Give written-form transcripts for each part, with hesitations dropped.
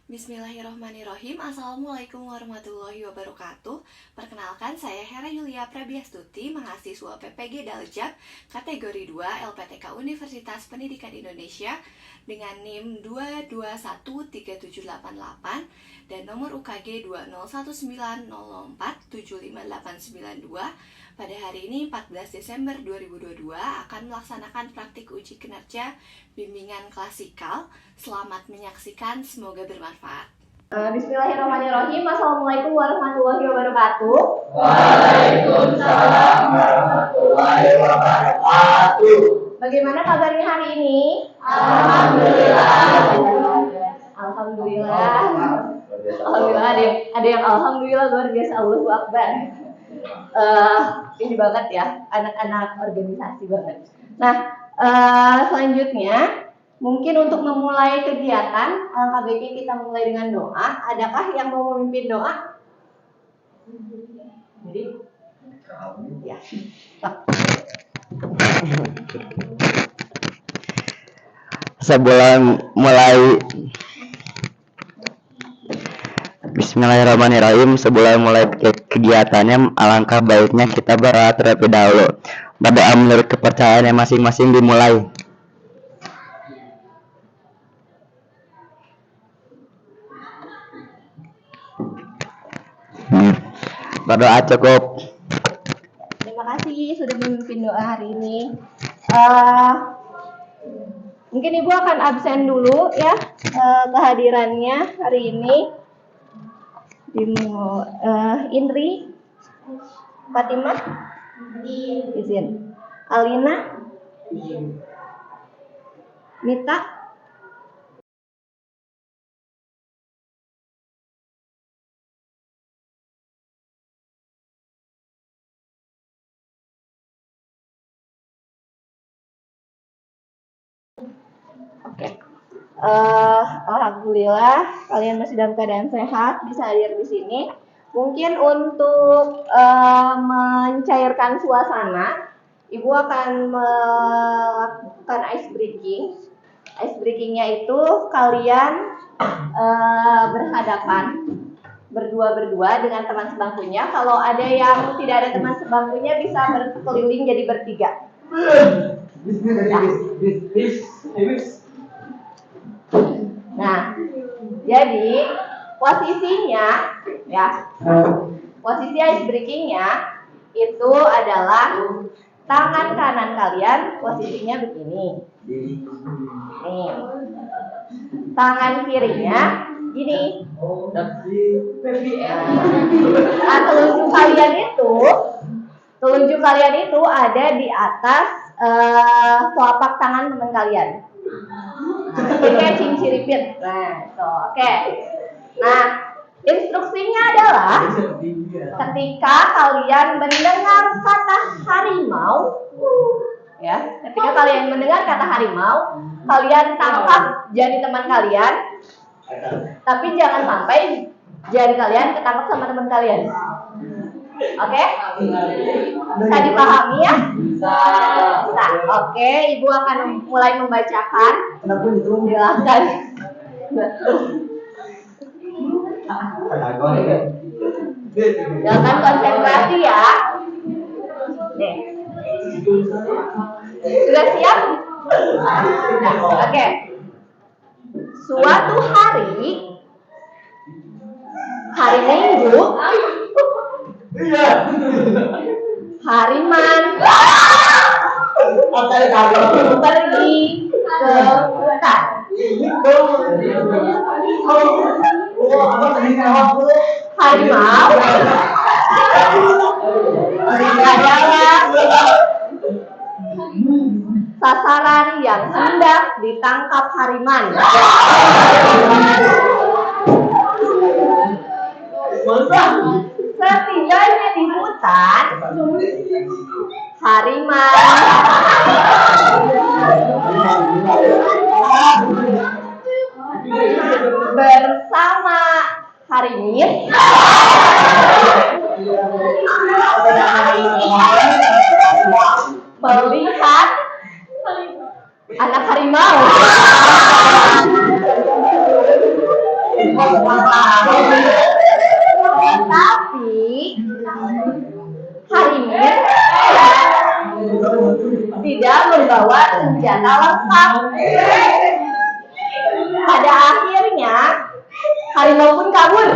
Bismillahirrohmanirrohim. Assalamualaikum warahmatullahi wabarakatuh. Perkenalkan, saya Hera Yulia Prabiastuti, mahasiswa PPG Daljab kategori 2 LPTK Universitas Pendidikan Indonesia dengan NIM 2213788 dan nomor UKG 20190475892. Pada hari ini 14 Desember 2022 akan melaksanakan praktik uji kinerja bimbingan klasikal. Selamat menyaksikan, semoga bermanfaat. Bismillahirrahmanirrahim. Assalamualaikum warahmatullahi wabarakatuh. Waalaikumsalam warahmatullahi wabarakatuh. Bagaimana kabarnya hari ini? Alhamdulillah. Alhamdulillah. Alhamdulillah, ada yang alhamdulillah luar biasa, Allahu Akbar. Ini banget ya, anak-anak organisasi banget. Nah, selanjutnya mungkin untuk memulai kegiatan KBK kita mulai dengan doa. Adakah yang mau memimpin doa? Jadi, ya. Sebelum mulai Bismillahirrahmanirrahim. Sebelum mulai kegiatannya, alangkah baiknya kita berdoa terlebih dahulu. Berdoa menurut kepercayaannya masing-masing dimulai. Berdoa cukup. Terima kasih sudah memimpin doa hari ini. Mungkin Ibu akan absen dulu ya kehadirannya hari ini. Indri, Fatimah, izin. Alina, Mita, oke. Alhamdulillah kalian masih dalam keadaan sehat, bisa hadir di sini. Mungkin untuk mencairkan suasana, Ibu akan melakukan ice breaking. Ice breakingnya itu kalian berhadapan berdua dengan teman sebangkunya. Kalau ada yang tidak ada teman sebangkunya bisa berkeliling jadi bertiga. Nah, jadi posisinya ya, posisi ice breakingnya itu adalah tangan kanan kalian posisinya begini. Nih. Tangan kirinya gini. Nah, telunjuk kalian itu ada di atas telapak tangan teman kalian. Jadi kayak cinciripit. Nah, oke. Nah, instruksinya adalah ketika kalian mendengar kata harimau, ya, ketika kalian mendengar kata harimau, kalian tangkap jari teman kalian, tapi jangan sampai jari kalian ketangkap sama teman kalian. Oke? Bisa dipahami ya? Nah, oke, Ibu akan mulai membacakan. Silakan. Silakan konsentrasi ya. Nih. Sudah siap? Nah, oke. Suatu hari Minggu, Hariman pergi ke hutan. Harimau adalah sasaran yang hendak ditangkap Hariman. Setibanya di hutan, Hariman bersama Harimit melihat anak harimau Tapi Harimin tidak membawa senjata lengkap. Pada akhirnya harimau pun kabur.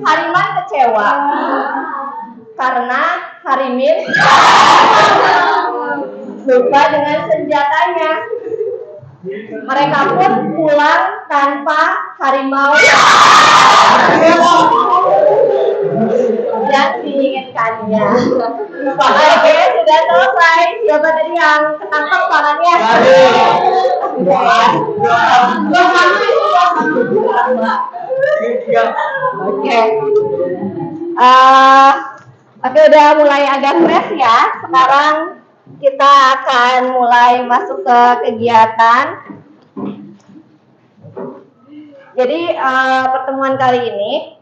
Hariman kecewa karena Harimin lupa dengan senjatanya. Mereka pun pulang tanpa harimau yang diinginkannya. Oke, sudah selesai. Siapa tadi yang ketangkap tangannya? Oke. Oke, udah mulai agak fresh ya. Sekarang kita akan mulai masuk ke kegiatan. Jadi pertemuan kali ini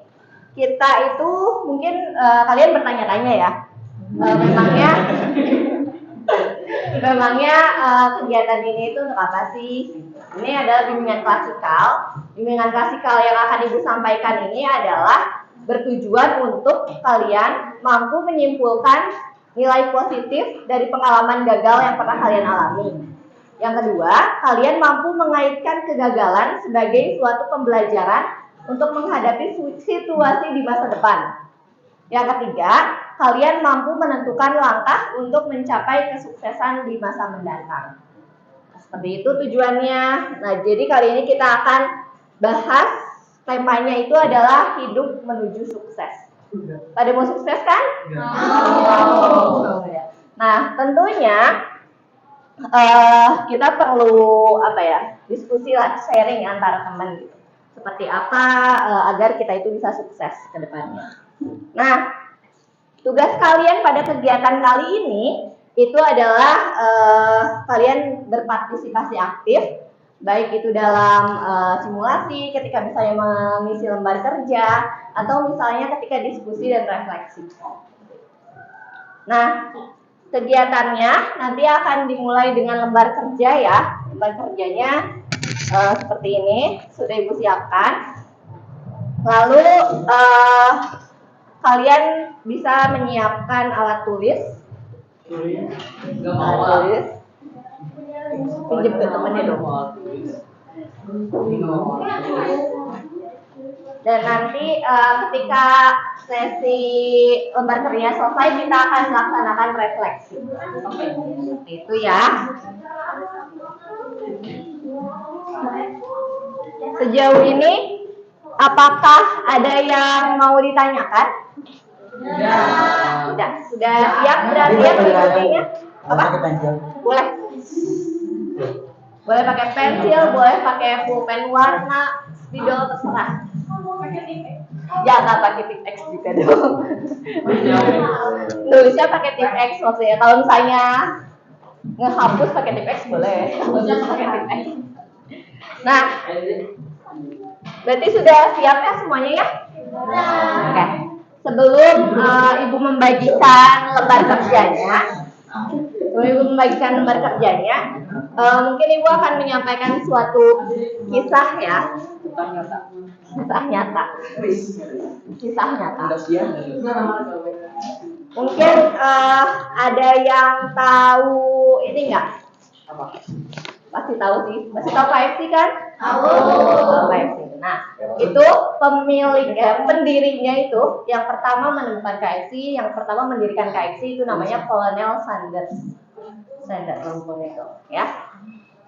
kita itu mungkin kalian bertanya-tanya ya. Memangnya kegiatan ini itu untuk apa sih? Ini adalah bimbingan klasikal. Bimbingan klasikal yang akan Ibu sampaikan ini adalah bertujuan untuk kalian mampu menyimpulkan nilai positif dari pengalaman gagal yang pernah kalian alami. Yang kedua, kalian mampu mengaitkan kegagalan sebagai suatu pembelajaran untuk menghadapi situasi di masa depan. Yang ketiga, kalian mampu menentukan langkah untuk mencapai kesuksesan di masa mendatang. Seperti itu tujuannya. Nah, jadi kali ini kita akan bahas temanya itu adalah hidup menuju sukses. Pada mau sukses kan? Nah, tentunya kita perlu diskusi lah, sharing antara teman gitu. Seperti apa agar kita itu bisa sukses ke depannya. Nah, tugas kalian pada kegiatan kali ini itu adalah kalian berpartisipasi aktif, baik itu dalam simulasi ketika misalnya mengisi lembar kerja atau misalnya ketika diskusi dan refleksi. Nah, kegiatannya nanti akan dimulai dengan lembar kerja ya. Lembar kerjanya seperti ini, sudah Ibu siapkan. Lalu kalian bisa menyiapkan alat tulis. Tulis. Pinjam ke temannya dong. Dan nanti ketika sesi lembar kerja selesai kita akan melaksanakan refleksi. Itu ya. Sejauh ini apakah ada yang mau ditanyakan? Tidak. Sudah siap berarti ya mengikutinya? Apa? Boleh. Boleh pakai pensil, boleh pakai pulpen warna, spidol terserah. Jangan pakai tip X juga dong. Nulisnya pakai tip X maksudnya. Kalau misalnya ngehapus pakai tip X boleh. Pakai tip X. Nah, berarti sudah siap ya semuanya ya? Oke. Sebelum Ibu membagikan lembar kerjanya, mungkin Ibu akan menyampaikan suatu kisah ya. Kisah nyata. Mungkin ada yang tahu ini nggak? Pasti tahu sih. Masih tahu KFC kan? Tahu. KFC. Nah, itu pendirinya itu yang pertama menemukan KFC, yang pertama mendirikan KFC itu namanya Colonel Sanders. Itu, ya.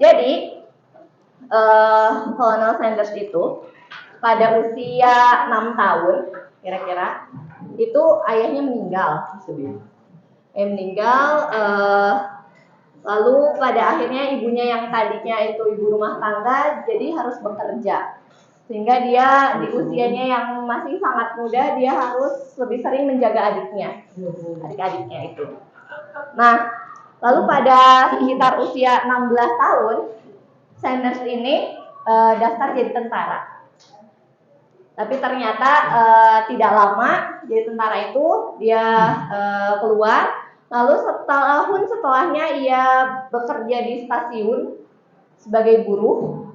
Jadi Colonel Sanders itu pada usia 6 tahun kira-kira itu ayahnya meninggal. Lalu pada akhirnya ibunya yang tadinya itu ibu rumah tangga jadi harus bekerja. Sehingga dia di usianya yang masih sangat muda dia harus lebih sering menjaga adik-adiknya itu. Nah, lalu pada sekitar usia 16 tahun Sanders ini daftar jadi tentara. Tapi ternyata tidak lama jadi tentara itu dia keluar. Lalu setahun setelahnya ia bekerja di stasiun sebagai buruh.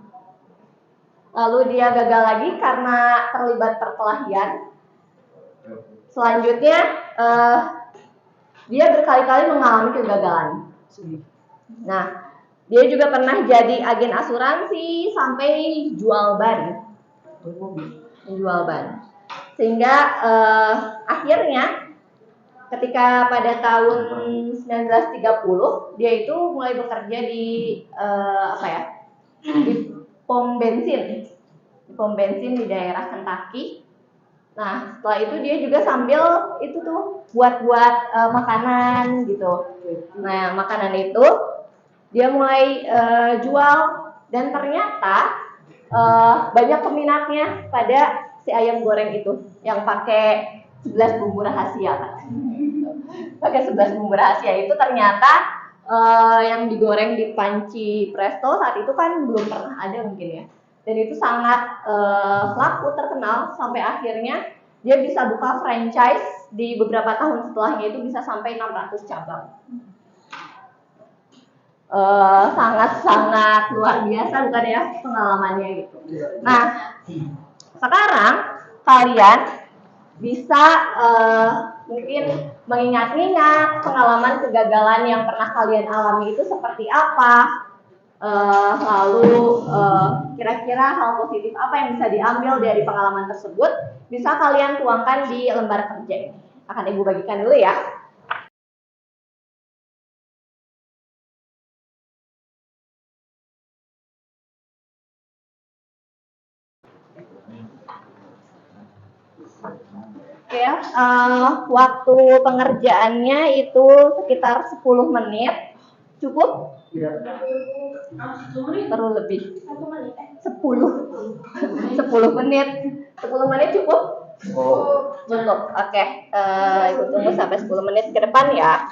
Lalu dia gagal lagi karena terlibat perkelahian. Selanjutnya dia berkali-kali mengalami kegagalan. Nah, dia juga pernah jadi agen asuransi sampai menjual ban. Sehingga akhirnya ketika pada tahun 1930 dia itu mulai bekerja di di pom bensin di daerah Kentucky. Nah, setelah itu dia juga sambil itu tuh buat makanan gitu. Nah, makanan itu dia mulai jual dan ternyata banyak peminatnya pada si ayam goreng itu yang pakai 11 bumbu rahasia. Pakai 11 bumbu rahasia itu ternyata yang digoreng di panci presto saat itu kan belum pernah ada mungkin ya. Dan itu sangat laku, terkenal sampai akhirnya dia bisa buka franchise di beberapa tahun setelahnya itu bisa sampai 600 cabang. Sangat-sangat luar biasa bukan ya pengalamannya gitu. Nah, sekarang kalian bisa mungkin mengingat-ingat pengalaman kegagalan yang pernah kalian alami itu seperti apa. Lalu kira-kira hal positif apa yang bisa diambil dari pengalaman tersebut bisa kalian tuangkan di lembar kerja ini. Akan Ibu bagikan dulu ya. Oke, waktu pengerjaannya itu sekitar 10 menit. Cukup? Perlu lebih. 10 menit. 10 menit cukup? Cukup. Oke. Ibu tunggu sampai 10 menit ke depan ya.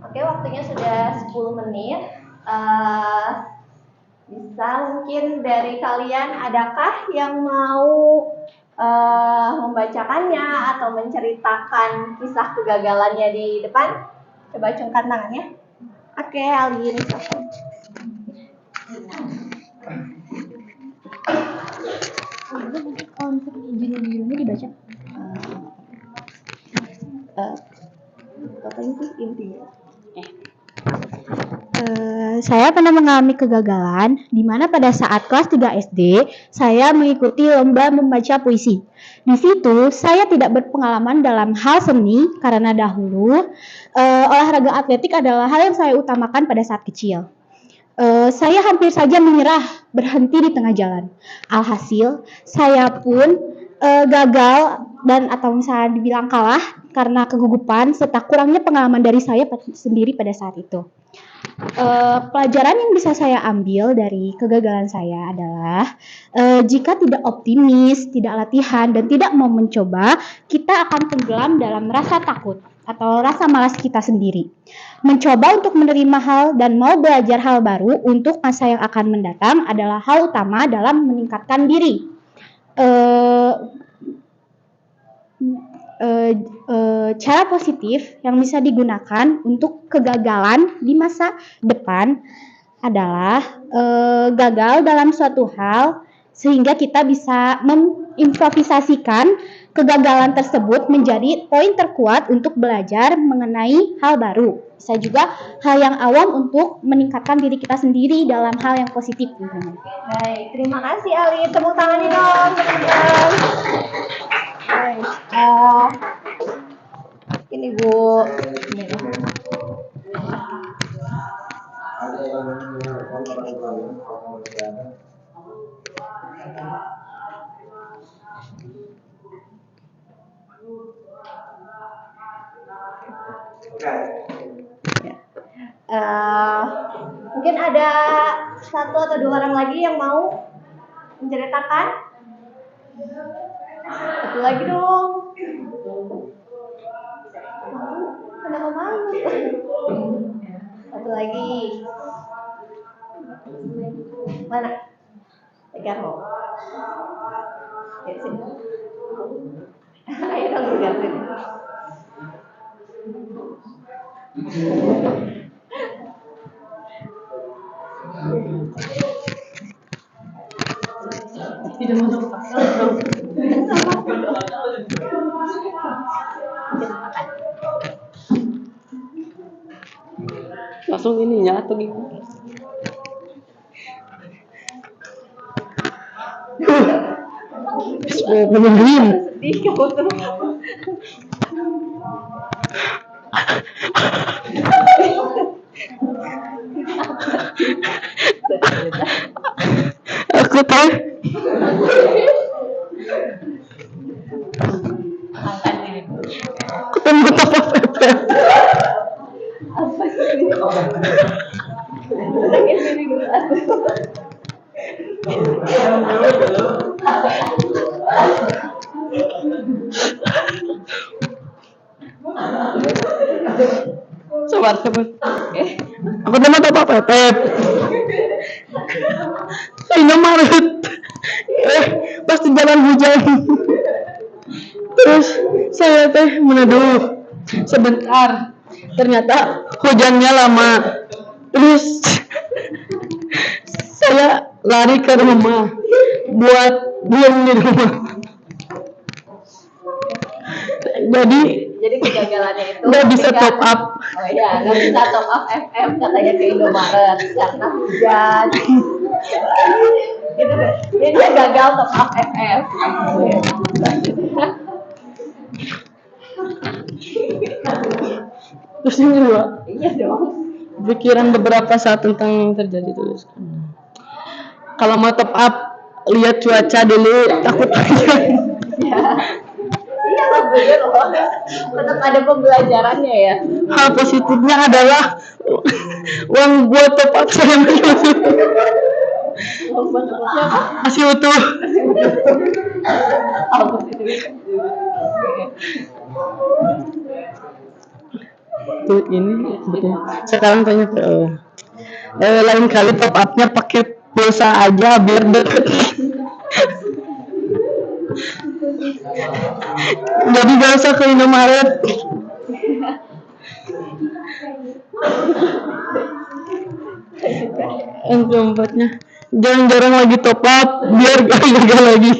Oke, waktunya sudah 10 menit. Bisa mungkin dari kalian adakah yang mau membacakannya atau menceritakan kisah kegagalannya di depan? Coba acungkan tangannya. Oke, Alin. Untuk judul-judulnya dibaca. Apa itu intinya? Saya pernah mengalami kegagalan di mana pada saat kelas 3 SD saya mengikuti lomba membaca puisi. Di situ saya tidak berpengalaman dalam hal seni karena dahulu olahraga atletik adalah hal yang saya utamakan pada saat kecil. Saya hampir saja menyerah, berhenti di tengah jalan. Alhasil saya pun gagal dan atau misalnya dibilang kalah karena kegugupan serta kurangnya pengalaman dari saya sendiri pada saat itu. Pelajaran yang bisa saya ambil dari kegagalan saya adalah jika tidak optimis, tidak latihan, dan tidak mau mencoba, kita akan tenggelam dalam rasa takut atau rasa malas kita sendiri. Mencoba untuk menerima hal dan mau belajar hal baru untuk masa yang akan mendatang adalah hal utama dalam meningkatkan diri. Cara positif yang bisa digunakan untuk kegagalan di masa depan adalah gagal dalam suatu hal sehingga kita bisa mengimprovisasikan kegagalan tersebut menjadi poin terkuat untuk belajar mengenai hal baru. Bisa juga hal yang awam untuk meningkatkan diri kita sendiri dalam hal yang positif. Baik, terima kasih Ali. Tepuk tangannya dong, teman-teman. Baik, ini Bu. Mungkin ada satu atau dua orang lagi yang mau menceritakan. Satu lagi dong. Kenapa malu? Satu lagi. Mana? Pegang mau. Ya, sini. Ayo dong gantiin. Tidak mau langsung ininya atau gimana? Menungguin. Sedih kamu tuh. Aku tahu. Ketemu apa Pepe? Apa sih? Lagi sini dulu. Sabar. Aku nama apa Pepe? Ini Maret. Pasti jalan hujan. Terus saya meneduh sebentar. Ternyata hujannya lama. Terus saya lari ke rumah buat diam di rumah. Jadi kegagalannya itu nggak bisa top up. Oh iya, nggak bisa top up FM katanya ke Indomaret karena hujan. Gitu deh. Dia gagal top up FM. Terus ini juga Iya dong. pikiran beberapa saat tentang yang terjadi tulis. Kalau mau top up lihat cuaca dulu, takut aja. Iya bener loh. Tetap ada pembelajarannya ya. Hal positifnya adalah uang buat top up saya masih utuh. Tuh ini betul. Sekarang tanya ke lain kali top up-nya pakai pulsa aja biar deket. Jadi gak usah ke Indomaret. Yang keempatnya, jarang-jarang lagi top up biar gak gagal lagi.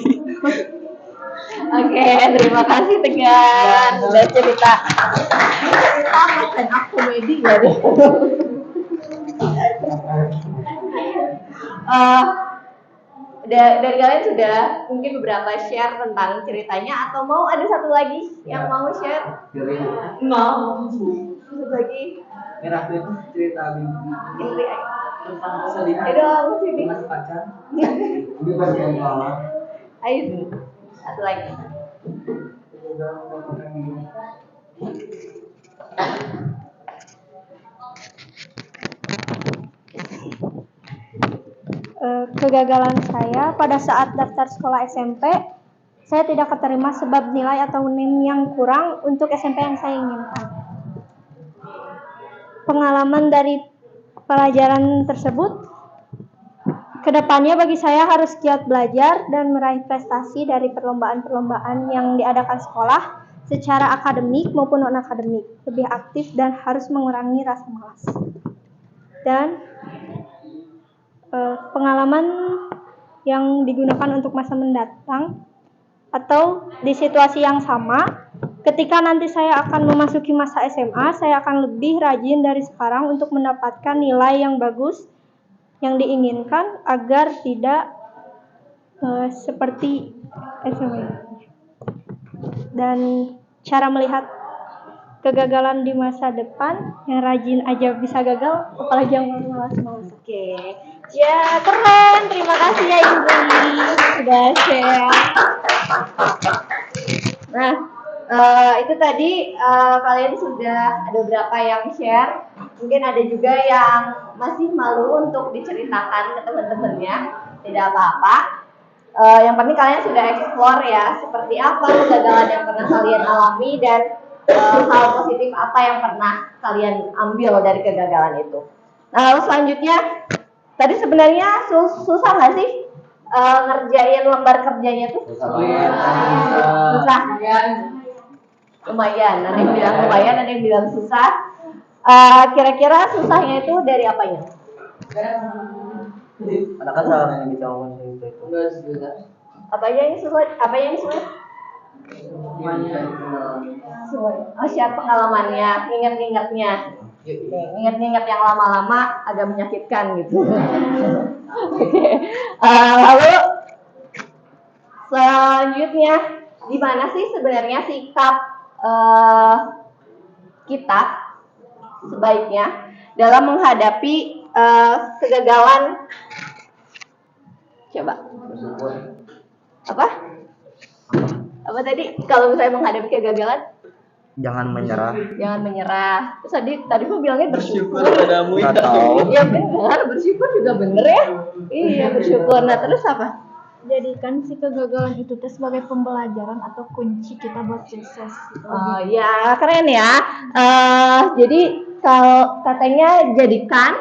Oke, terima kasih Tegar udah cerita. Stand up comedy ya deh. Dari kalian sudah mungkin beberapa share tentang ceritanya atau mau ada satu lagi yang mau share? Mau. Satu lagi. Itu cerita Ini tentang kesedihan dong, sini. mas pacar. Ini bagian bawah. Ayo, satu lagi. Kegagalan saya pada saat daftar sekolah SMP, saya tidak keterima sebab nilai atau NIM yang kurang untuk SMP yang saya inginkan. Pengalaman dari pelajaran tersebut, kedepannya bagi saya harus giat belajar dan meraih prestasi dari perlombaan-perlombaan yang diadakan sekolah secara akademik maupun non-akademik, lebih aktif dan harus mengurangi rasa malas. Dan pengalaman yang digunakan untuk masa mendatang atau di situasi yang sama, ketika nanti saya akan memasuki masa SMA, saya akan lebih rajin dari sekarang untuk mendapatkan nilai yang bagus yang diinginkan agar tidak seperti SMA. Dan cara melihat kegagalan di masa depan, yang rajin aja bisa gagal, apalagi yang malas-malas. Oke. Ya, keren. Terima kasih ya Indri sudah share. Nah, itu tadi kalian sudah ada beberapa yang share. Mungkin ada juga yang masih malu untuk diceritakan ke teman-temannya. Tidak apa-apa. Yang penting kalian sudah explore ya, seperti apa kegagalan yang pernah kalian alami dan hal positif apa yang pernah kalian ambil dari kegagalan itu. Nah, lalu selanjutnya, tadi sebenarnya susah nggak sih ngerjain lembar kerjanya tuh? Susah. Lumayan. Ada yang bilang lumayan, ada yang bilang susah. Kira-kira susahnya itu dari apanya? Ada kan salah yang bisa ngomong itu. Apanya yang sulit? Apa yang sulit? Oh, share pengalamannya, ingat-ingatnya. Ingat-ingat yang lama-lama agak menyakitkan gitu. Oke. Lalu selanjutnya, gimana sih sebenarnya sikap kita sebaiknya dalam menghadapi kegagalan? Coba. Apa? Apa tadi? Kalau misalnya menghadapi kegagalan? Jangan menyerah. Jangan menyerah. Terus tadi gue bilangnya bersyukur. Padamu Nggak tahu. Iya benar, bersyukur juga bener ya. Iya bersyukur. Nah terus apa? Jadikan si kegagalan itu sebagai pembelajaran atau kunci kita buat sukses. Oh ya keren ya. Jadi kalau katanya jadikan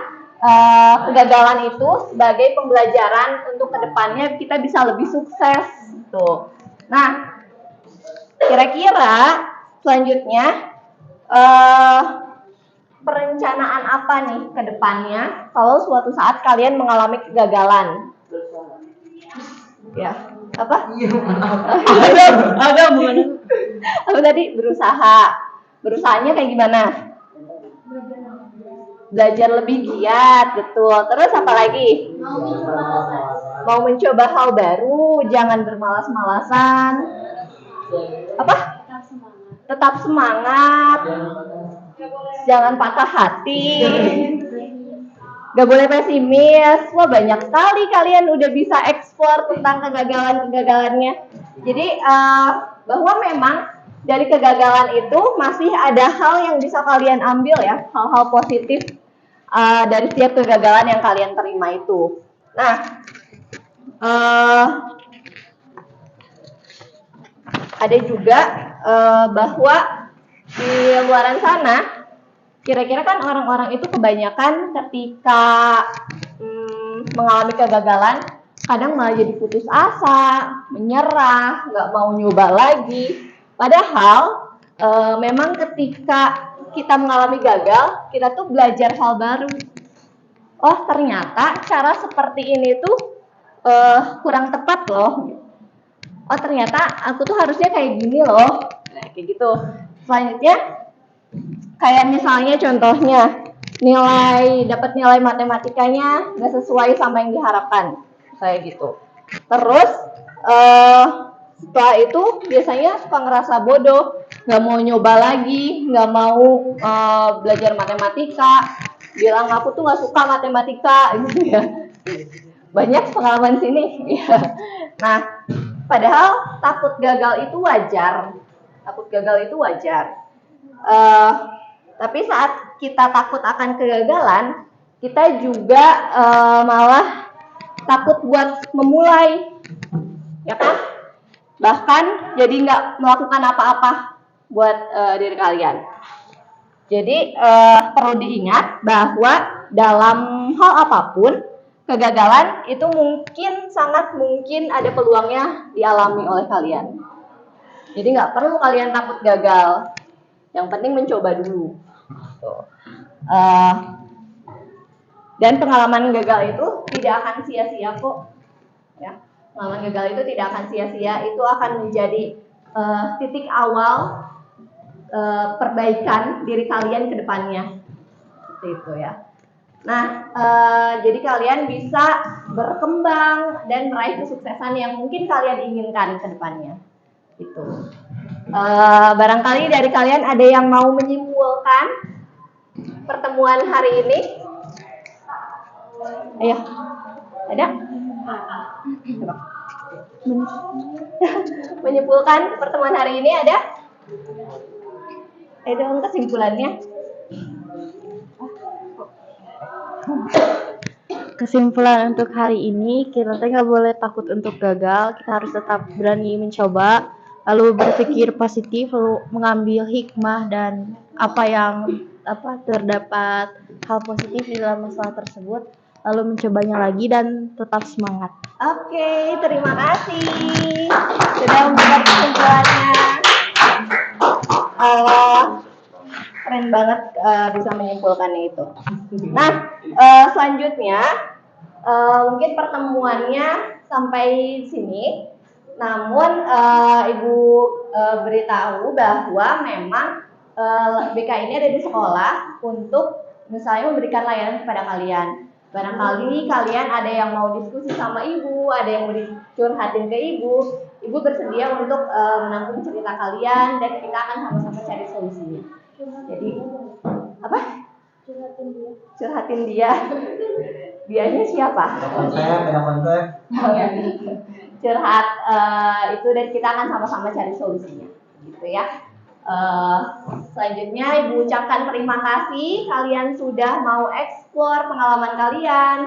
kegagalan itu sebagai pembelajaran untuk kedepannya kita bisa lebih sukses. Tuh. Nah kira-kira selanjutnya perencanaan apa nih ke depannya kalau suatu saat kalian mengalami kegagalan? Ya, apa? Agak gimana? Apa tadi? Berusahanya kayak gimana? Belajar lebih giat, betul. Terus apa lagi? Mau mencoba hal baru, jangan bermalas-malasan. Apa? Tetap semangat. Jangan patah hati. Gak boleh pesimis. Wah banyak sekali kalian udah bisa eksplor tentang kegagalan-kegagalannya. Jadi bahwa memang dari kegagalan itu masih ada hal yang bisa kalian ambil ya, hal-hal positif dari setiap kegagalan yang kalian terima itu. Nah, ada juga bahwa di luaran sana kira-kira kan orang-orang itu kebanyakan ketika mengalami kegagalan, kadang malah jadi putus asa, menyerah, nggak mau nyoba lagi. Padahal memang ketika kita mengalami gagal, kita tuh belajar hal baru. Oh, ternyata cara seperti ini tuh kurang tepat loh. Oh, ternyata aku tuh harusnya kayak gini loh. Nah, kayak gitu. Selanjutnya, kayak misalnya contohnya, dapat nilai matematikanya nggak sesuai sama yang diharapkan. Kayak gitu. Terus, setelah itu biasanya suka ngerasa bodoh, nggak mau nyoba lagi, nggak mau belajar matematika, bilang aku tuh nggak suka matematika gitu ya. Banyak pengalaman sini. Nah, padahal takut gagal itu wajar. Tapi saat kita takut akan kegagalan, kita juga malah takut buat memulai, ya kan? Bahkan jadi nggak melakukan apa-apa buat diri kalian. Jadi perlu diingat bahwa dalam hal apapun, kegagalan itu sangat mungkin ada peluangnya dialami oleh kalian. Jadi nggak perlu kalian takut gagal. Yang penting mencoba dulu. Dan pengalaman gagal itu tidak akan sia-sia kok. Ya, pengalaman gagal itu tidak akan sia-sia. Itu akan menjadi titik awal perbaikan diri kalian ke depannya. Seperti itu ya. Nah, jadi kalian bisa berkembang dan meraih kesuksesan yang mungkin kalian inginkan ke depannya. Gitu. Barangkali dari kalian ada yang mau menyimpulkan pertemuan hari ini? Ayo, ada? Coba. Menyimpulkan pertemuan hari ini ada? Dong kesimpulannya. Kesimpulan untuk hari ini, kita nggak boleh takut untuk gagal, kita harus tetap berani mencoba, lalu berpikir positif, lalu mengambil hikmah dan terdapat hal positif di dalam masalah tersebut, lalu mencobanya lagi dan tetap semangat. Oke, terima kasih sudah membuat kesimpulannya. Keren banget bisa menyimpulkannya itu. Nah, selanjutnya mungkin pertemuannya sampai sini. Namun Ibu beritahu bahwa memang BK ini ada di sekolah untuk misalnya memberikan layanan kepada kalian. Barangkali kalian ada yang mau diskusi sama Ibu, ada yang mau dicurhatin ke Ibu. Ibu bersedia untuk menampung cerita kalian dan kita akan sama-sama cari solusinya. Jadi apa? Curhatin dia. Dianya siapa? Curhat itu dan kita akan sama-sama cari solusinya, gitu ya. Selanjutnya Ibu ucapkan terima kasih kalian sudah mau eksplor pengalaman kalian,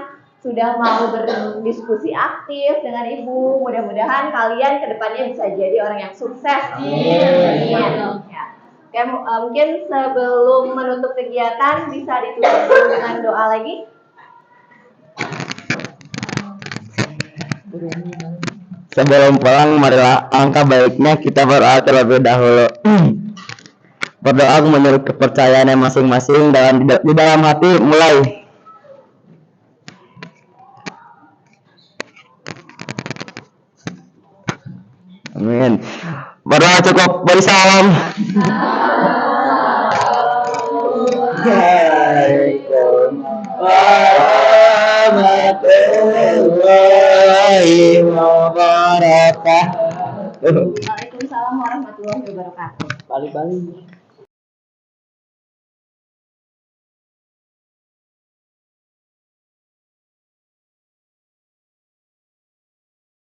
sudah mau berdiskusi aktif dengan Ibu. Mudah-mudahan kalian kedepannya bisa jadi orang yang sukses. Amin. Ya. Oke, mungkin sebelum menutup kegiatan bisa ditutup dulu dengan doa lagi. Sebelum pulang, marilah angka baiknya kita berdoa terlebih dahulu. Berdoa menurut kepercayaannya masing-masing di dalam hati. Mulai. Amin. Berdoa cukup. Beri salam. Warahmatullahi wabarakatuh. Waalaikumsalam warahmatullahi wabarakatuh. Balik-balik.